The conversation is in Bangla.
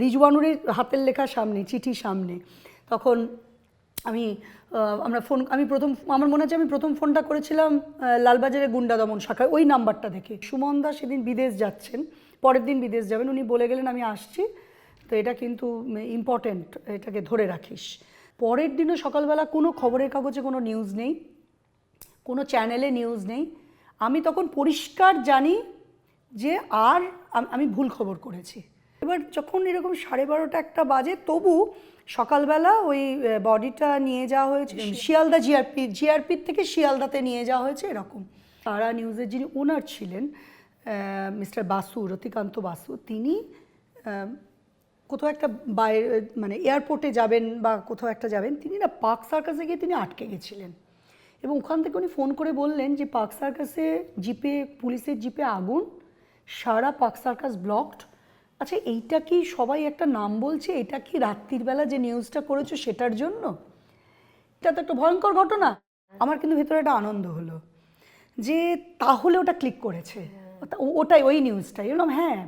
রিজওয়ানুরের হাতের লেখা সামনে, চিঠির সামনে। তখন আমার মনে আছে আমি প্রথম ফোনটা করেছিলাম লালবাজারের গুন্ডা দমন শাখায়, ওই নাম্বারটা দেখে। সুমন দা সেদিন বিদেশ যাচ্ছেন, পরের দিন বিদেশ যাবেন, উনি বলে গেলেন আমি আসছি, তো এটা কিন্তু ইম্পর্টেন্ট, এটাকে ধরে রাখিস। পরের দিনও সকালবেলা কোনো খবরের কাগজে কোনো নিউজ নেই, কোনো চ্যানেলে নিউজ নেই। আমি তখন পরিষ্কার জানি যে আমি ভুল খবর করেছি। এবার যখন এরকম 12:30 একটা বাজে, তবু সকালবেলা ওই বডিটা নিয়ে যাওয়া হয়েছে শিয়ালদা জিআরপির থেকে শিয়ালদাতে নিয়ে যাওয়া হয়েছে এরকম। তারা নিউজের যিনি ওনার ছিলেন মিস্টার বাসু, রতিকান্ত বাসু, তিনি কোথাও একটা বাইরে মানে এয়ারপোর্টে যাবেন বা কোথাও একটা যাবেন, তিনি না পার্ক সার্কাসে গিয়ে তিনি আটকে গেছিলেন। এবং ওখান থেকে উনি ফোন করে বললেন যে পার্ক সার্কাসে জিপে, পুলিশের জিপে আগুন, সারা পার্ক সার্কাস ব্লকড। আচ্ছা এইটা কি সবাই একটা নাম বলছে, এটা কি রাত্রির বেলা যে নিউজটা করেছো সেটার জন্য? এটা তো একটা ভয়ঙ্কর ঘটনা। আমার কিন্তু ভেতরে একটা আনন্দ হলো যে তাহলে ওটা ক্লিক করেছে, ওটাই, ওই নিউজটাই। হ্যাঁ।